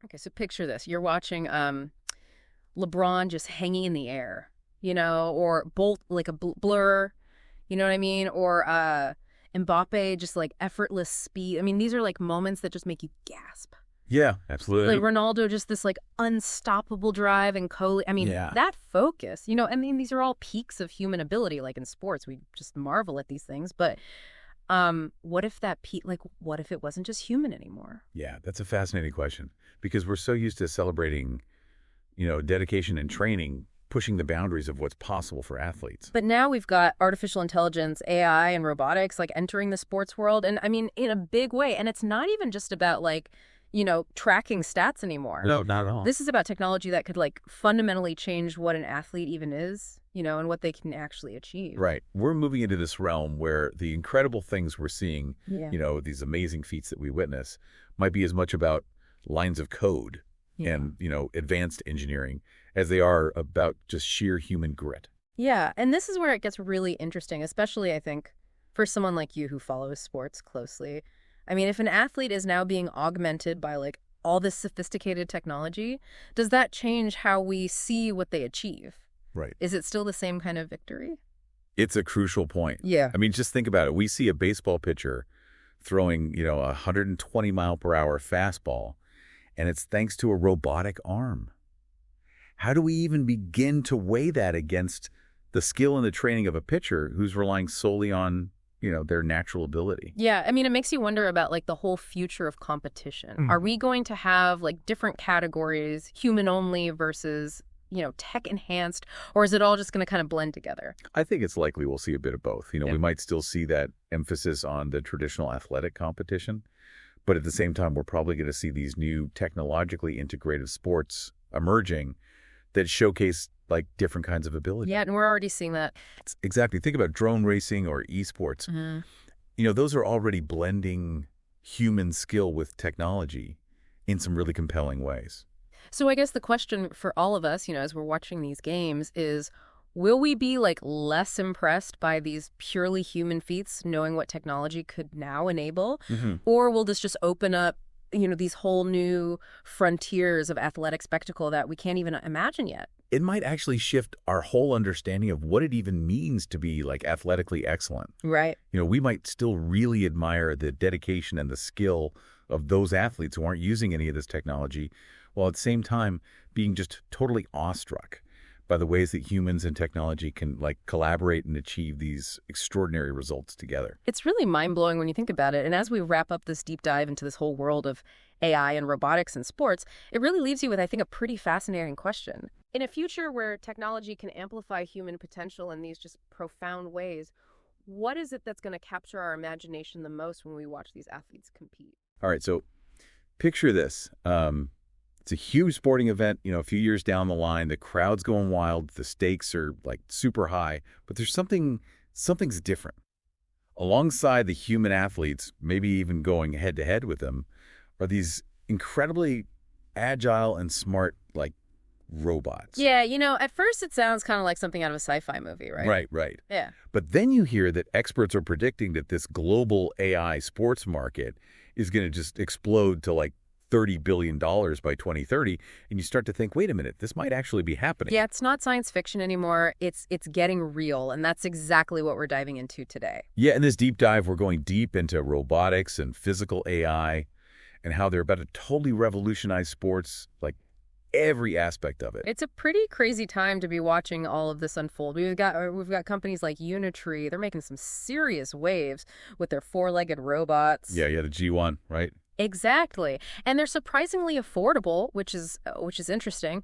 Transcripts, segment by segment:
Okay, so picture this. You're watching LeBron just hanging in the air, or Bolt like a blur, you know what I mean? Or Mbappe just like effortless speed. I mean, these are like moments that just make you gasp. Yeah, Like absolutely. Ronaldo, just this like unstoppable drive and I mean, Yeah. that focus, I mean, these are all peaks of human ability. Like in sports, we just marvel at these things. But what if that peak, like, what if it wasn't just human anymore? Yeah, that's a fascinating question because we're so used to celebrating, dedication and training, pushing the boundaries of what's possible for athletes. But now we've got artificial intelligence, AI, and robotics like entering the sports world. And I mean, in a big way. And it's not even just about like, tracking stats anymore. No, not at all. This is about technology that could like fundamentally change what an athlete even is, and what they can actually achieve. Right. We're moving into this realm where the incredible things we're seeing, Yeah. these amazing feats that we witness might be as much about lines of code Yeah. and, advanced engineering as they are about just sheer human grit. Yeah, and this is where it gets really interesting, especially I think for someone like you who follows sports closely. I mean, if an athlete is now being augmented by like all this sophisticated technology, does that change how we see what they achieve? Right. Is it still the same kind of victory? It's a crucial point. Yeah. I mean, just think about it. We see a baseball pitcher throwing, a 120-mile-per-hour fastball, and it's thanks to a robotic arm. How do we even begin to weigh that against the skill and the training of a pitcher who's relying solely on, their natural ability? Yeah, I mean, it makes you wonder about like the whole future of competition. Are we going to have like different categories, human only versus, tech enhanced, or is it all just going to kind of blend together? I think it's likely we'll see a bit of both. Yeah. We might still see that emphasis on the traditional athletic competition, but at the same time, we're probably going to see these new technologically integrated sports emerging that showcase like different kinds of ability. Yeah, and we're already seeing that. Exactly. Think about drone racing or esports. Those are already blending human skill with technology in some really compelling ways. So I guess the question for all of us, as we're watching these games is, will we be like less impressed by these purely human feats, knowing what technology could now enable? Or will this just open up, these whole new frontiers of athletic spectacle that we can't even imagine yet? It might actually shift our whole understanding of what it even means to be like athletically excellent. Right. We might still really admire the dedication and the skill of those athletes who aren't using any of this technology, while at the same time being just totally awestruck by the ways that humans and technology can like collaborate and achieve these extraordinary results together. It's really mind-blowing when you think about it. And as we wrap up this deep dive into this whole world of AI and robotics and sports, it really leaves you with, I think, a pretty fascinating question. In a future where technology can amplify human potential in these just profound ways, what is it that's going to capture our imagination the most when we watch these athletes compete? All right, so picture this. It's a huge sporting event, a few years down the line, the crowd's going wild, the stakes are like super high, but there's something's different. Alongside the human athletes, maybe even going head to head with them, are these incredibly agile and smart, like, robots. Yeah, at first it sounds kind of like something out of a sci-fi movie, right? Right. Yeah. But then you hear that experts are predicting that this global AI sports market is going to just explode to like $30 billion by 2030, and you start to think, wait a minute, this might actually be happening. Yeah, it's not science fiction anymore. It's getting real, and that's exactly what we're diving into today. Yeah, in this deep dive, we're going deep into robotics and physical AI and how they're about to totally revolutionize sports, like every aspect of it. It's a pretty crazy time to be watching all of this unfold. We've got companies like Unitree. They're making some serious waves with their four-legged robots. Yeah, the G1, right? Exactly. And they're surprisingly affordable, which is interesting.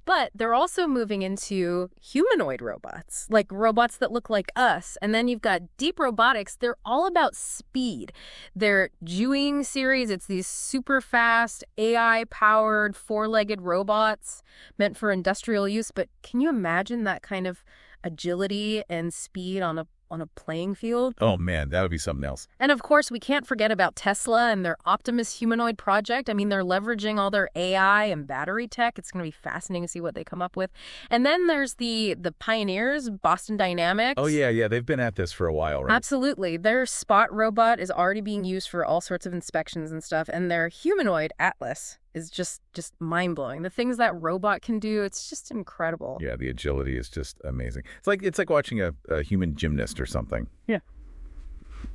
But they're also moving into humanoid robots, like robots that look like us. And then you've got Deep Robotics. They're all about speed. Their Jueying series, it's these super fast, AI-powered, four-legged robots meant for industrial use. But can you imagine that kind of agility and speed on a playing field? Oh, man, that would be something else. And of course, we can't forget about Tesla and their Optimus humanoid project. I mean, they're leveraging all their AI and battery tech. It's going to be fascinating to see what they come up with. And then there's the pioneers, Boston Dynamics. Oh, yeah, they've been at this for a while, right? Absolutely. Their Spot robot is already being used for all sorts of inspections and stuff. And their humanoid, Atlas, is just mind-blowing. The things that robot can do, it's just incredible. Yeah, the agility is just amazing. It's like watching a human gymnast or something. Yeah.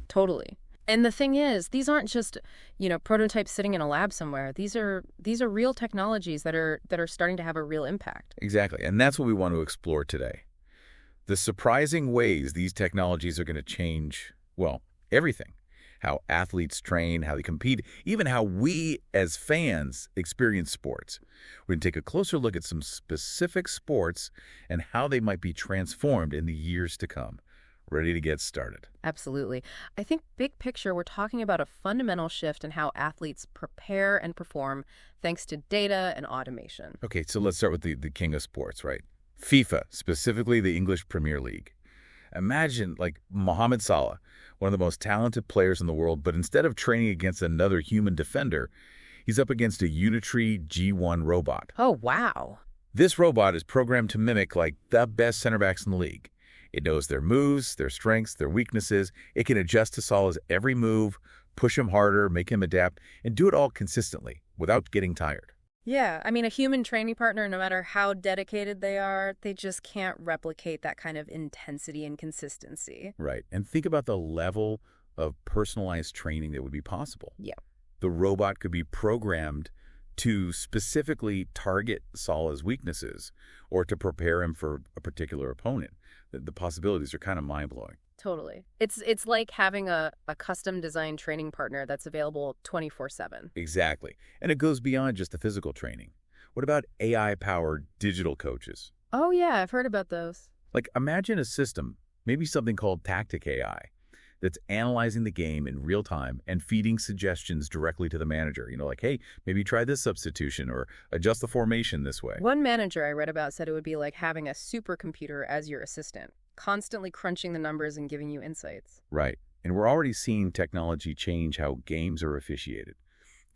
Totally. And the thing is, these aren't just, prototypes sitting in a lab somewhere. These are real technologies that are starting to have a real impact. Exactly. And that's what we want to explore today. The surprising ways these technologies are going to change, well, everything. How athletes train, how they compete, even how we as fans experience sports. We're going to take a closer look at some specific sports and how they might be transformed in the years to come. Ready to get started? Absolutely. I think big picture, we're talking about a fundamental shift in how athletes prepare and perform thanks to data and automation. Okay, so let's start with the king of sports, right? FIFA, specifically the English Premier League. Imagine, like, Mohamed Salah, one of the most talented players in the world, but instead of training against another human defender, he's up against a Unitree Go1 robot. Oh, wow. This robot is programmed to mimic, like, the best center backs in the league. It knows their moves, their strengths, their weaknesses. It can adjust to Salah's every move, push him harder, make him adapt, and do it all consistently without getting tired. Yeah, I mean, a human training partner, no matter how dedicated they are, they just can't replicate that kind of intensity and consistency. Right. And think about the level of personalized training that would be possible. Yeah. The robot could be programmed to specifically target Salah's weaknesses or to prepare him for a particular opponent. The possibilities are kind of mind-blowing. Totally. It's like having a custom-designed training partner that's available 24/7. Exactly. And it goes beyond just the physical training. What about AI-powered digital coaches? Oh, yeah, I've heard about those. Like, imagine a system, maybe something called Tactic AI, that's analyzing the game in real time and feeding suggestions directly to the manager. Like, hey, maybe try this substitution or adjust the formation this way. One manager I read about said it would be like having a supercomputer as your assistant, constantly crunching the numbers and giving you insights. Right. And we're already seeing technology change how games are officiated.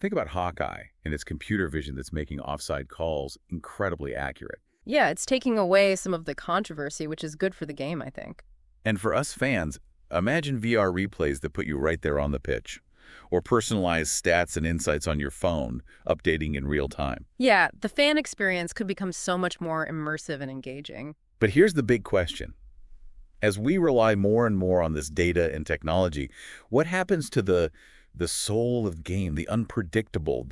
Think about Hawkeye and its computer vision that's making offside calls incredibly accurate. Yeah, it's taking away some of the controversy, which is good for the game, I think. And for us fans, imagine VR replays that put you right there on the pitch, or personalized stats and insights on your phone, updating in real time. Yeah, the fan experience could become so much more immersive and engaging. But here's the big question. As we rely more and more on this data and technology, what happens to the soul of the game, the unpredictable,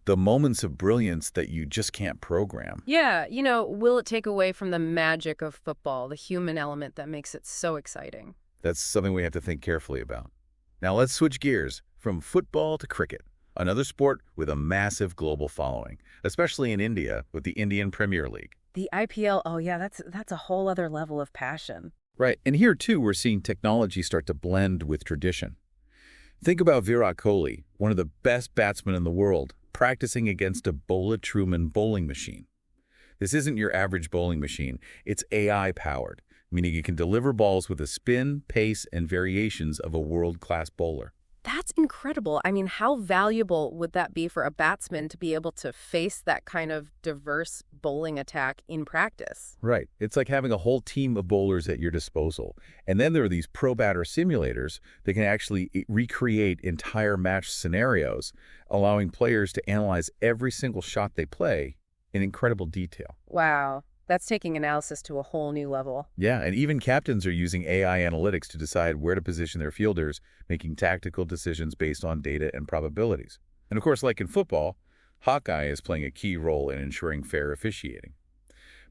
the moments of brilliance that you just can't program? Yeah, will it take away from the magic of football, the human element that makes it so exciting? That's something we have to think carefully about. Now let's switch gears from football to cricket, another sport with a massive global following, especially in India with the Indian Premier League. The IPL, oh yeah, that's a whole other level of passion. Right, and here too we're seeing technology start to blend with tradition. Think about Virat Kohli, one of the best batsmen in the world, practicing against a Bola Truman bowling machine. This isn't your average bowling machine, it's AI-powered, meaning it can deliver balls with the spin, pace, and variations of a world-class bowler. That's incredible. I mean, how valuable would that be for a batsman to be able to face that kind of diverse bowling attack in practice? Right. It's like having a whole team of bowlers at your disposal. And then there are these pro batter simulators that can actually recreate entire match scenarios, allowing players to analyze every single shot they play in incredible detail. Wow. That's taking analysis to a whole new level. Yeah, and even captains are using AI analytics to decide where to position their fielders, making tactical decisions based on data and probabilities. And of course, like in football, Hawkeye is playing a key role in ensuring fair officiating.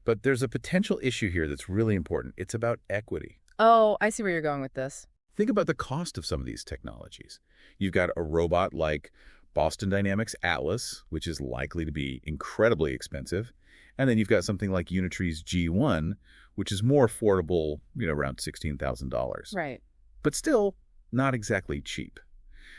But there's a potential issue here that's really important. It's about equity. Oh, I see where you're going with this. Think about the cost of some of these technologies. You've got a robot like Boston Dynamics Atlas, which is likely to be incredibly expensive. And then you've got something like Unitree's Go1, which is more affordable, around $16,000. Right. But still not exactly cheap.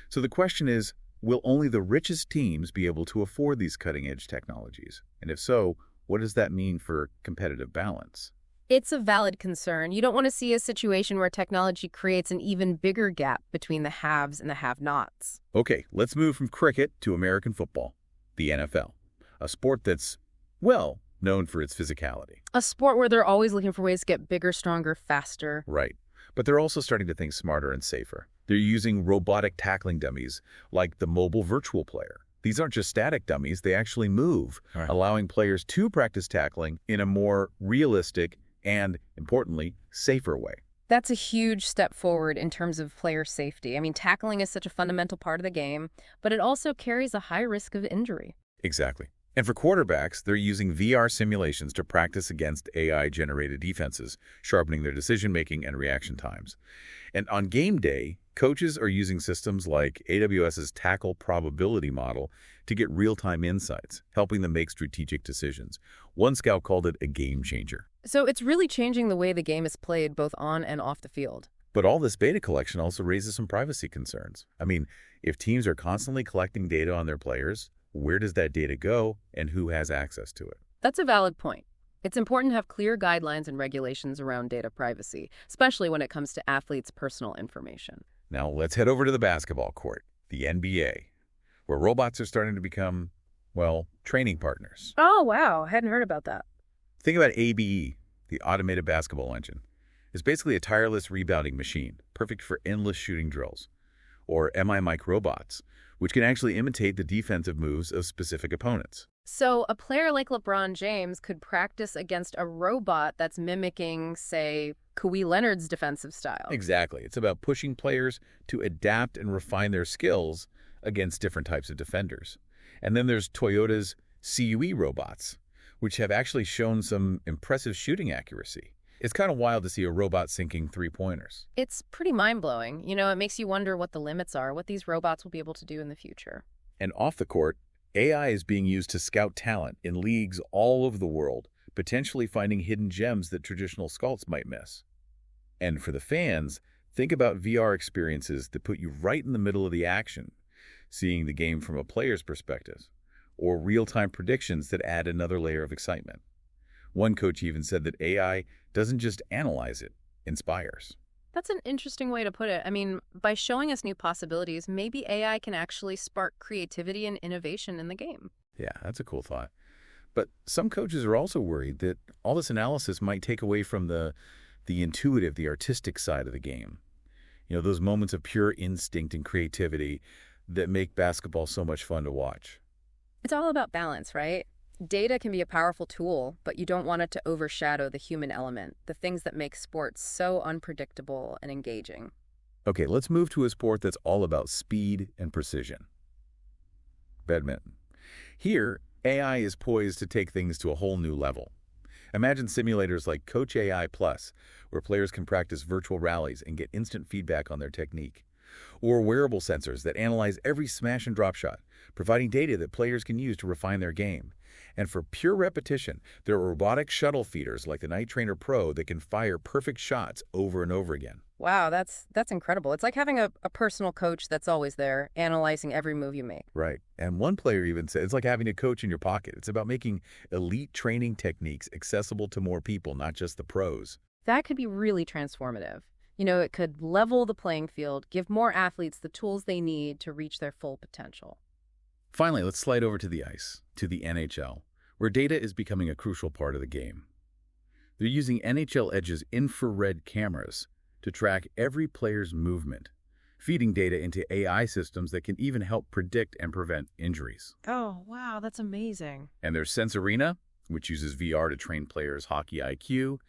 So the question is, will only the richest teams be able to afford these cutting-edge technologies? And if so, what does that mean for competitive balance? It's a valid concern. You don't want to see a situation where technology creates an even bigger gap between the haves and the have-nots. Okay, let's move from cricket to American football, the NFL, a sport that's, well, known for its physicality. A sport where they're always looking for ways to get bigger, stronger, faster. Right. But they're also starting to think smarter and safer. They're using robotic tackling dummies like the mobile virtual player. These aren't just static dummies, they actually move, Right. allowing players to practice tackling in a more realistic and, importantly, safer way. That's a huge step forward in terms of player safety. I mean, tackling is such a fundamental part of the game, but it also carries a high risk of injury. Exactly. And for quarterbacks, they're using VR simulations to practice against AI-generated defenses, sharpening their decision-making and reaction times. And on game day, coaches are using systems like AWS's tackle probability model to get real-time insights, helping them make strategic decisions. One scout called it a game changer. So it's really changing the way the game is played both on and off the field. But all this data collection also raises some privacy concerns. I mean, if teams are constantly collecting data on their players, where does that data go and who has access to it? That's a valid point. It's important to have clear guidelines and regulations around data privacy, especially when it comes to athletes' personal information. Now let's head over to the basketball court, the NBA, where robots are starting to become, well, training partners. Oh, wow. I hadn't heard about that. Think about ABE, the automated basketball engine. It's basically a tireless rebounding machine, perfect for endless shooting drills. Or MI robots, which can actually imitate the defensive moves of specific opponents. So a player like LeBron James could practice against a robot that's mimicking, say, Kawhi Leonard's defensive style. Exactly. It's about pushing players to adapt and refine their skills against different types of defenders. And then there's Toyota's CUE robots, which have actually shown some impressive shooting accuracy. It's kind of wild to see a robot sinking three-pointers. It's pretty mind-blowing. You know, it makes you wonder what the limits are, what these robots will be able to do in the future. And off the court, AI is being used to scout talent in leagues all over the world, potentially finding hidden gems that traditional scouts might miss. And for the fans, think about VR experiences that put you right in the middle of the action, seeing the game from a player's perspective, or real-time predictions that add another layer of excitement. One coach even said that AI doesn't just analyze, it inspires. That's an interesting way to put it. I mean, by showing us new possibilities, maybe AI can actually spark creativity and innovation in the game. Yeah, that's a cool thought. But some coaches are also worried that all this analysis might take away from the intuitive, the artistic side of the game. You know, those moments of pure instinct and creativity that make basketball so much fun to watch. It's all about balance, right? Data can be a powerful tool, but you don't want it to overshadow the human element, the things that make sports so unpredictable and engaging. Okay, let's move to a sport that's all about speed and precision. Badminton. Here, AI is poised to take things to a whole new level. Imagine simulators like Coach AI Plus, where players can practice virtual rallies and get instant feedback on their technique. Or wearable sensors that analyze every smash and drop shot, providing data that players can use to refine their game. And for pure repetition, there are robotic shuttle feeders like the Night Trainer Pro that can fire perfect shots over and over again. Wow, that's incredible. It's like having a personal coach that's always there, analyzing every move you make. Right. And one player even said it's like having a coach in your pocket. It's about making elite training techniques accessible to more people, not just the pros. That could be really transformative. You know, it could level the playing field, give more athletes the tools they need to reach their full potential. Finally, let's slide over to the ice, to the NHL, where data is becoming a crucial part of the game. They're using NHL Edge's infrared cameras to track every player's movement, feeding data into AI systems that can even help predict and prevent injuries. Oh, wow, that's amazing. And there's Sense Arena, which uses VR to train players' hockey IQ,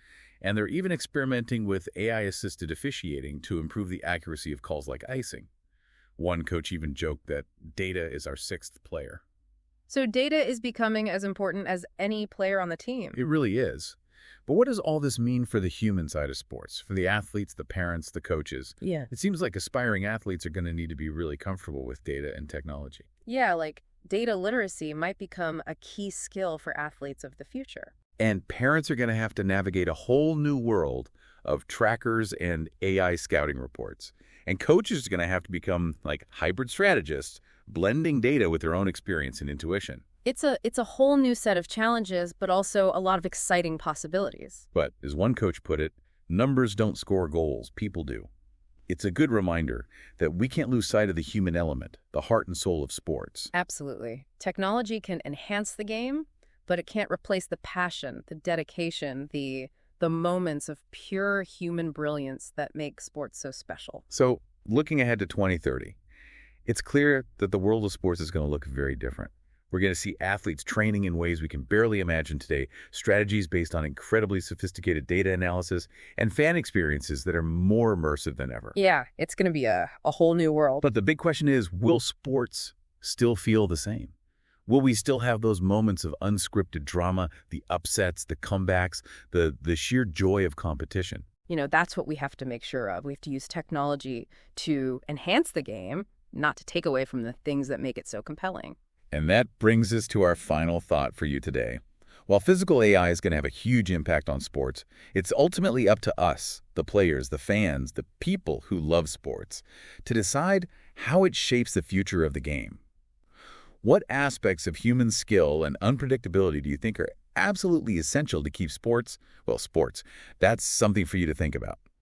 and they're even experimenting with AI-assisted officiating to improve the accuracy of calls like icing. One coach even joked that data is our sixth player. So data is becoming as important as any player on the team. It really is. But what does all this mean for the human side of sports, for the athletes, the parents, the coaches? Yeah. It seems like aspiring athletes are going to need to be really comfortable with data and technology. Yeah, like data literacy might become a key skill for athletes of the future. And parents are going to have to navigate a whole new world of trackers and AI scouting reports. And coaches are going to have to become like hybrid strategists, blending data with their own experience and intuition. It's a whole new set of challenges, but also a lot of exciting possibilities. But as one coach put it, numbers don't score goals, people do. It's a good reminder that we can't lose sight of the human element, the heart and soul of sports. Absolutely. Technology can enhance the game, but it can't replace the passion, the dedication, the moments of pure human brilliance that make sports so special. So, looking ahead to 2030, It's clear that the world of sports is going to look very different. We're going to see athletes training in ways we can barely imagine today, strategies based on incredibly sophisticated data analysis, and fan experiences that are more immersive than ever. Yeah, it's going to be a whole new world. But the big question is, will sports still feel the same? Will we still have those moments of unscripted drama, the upsets, the comebacks, the sheer joy of competition? That's what we have to make sure of. We have to use technology to enhance the game, not to take away from the things that make it so compelling. And that brings us to our final thought for you today. While physical AI is going to have a huge impact on sports, it's ultimately up to us, the players, the fans, the people who love sports, to decide how it shapes the future of the game. What aspects of human skill and unpredictability do you think are absolutely essential to keep sports? Well, sports. That's something for you to think about.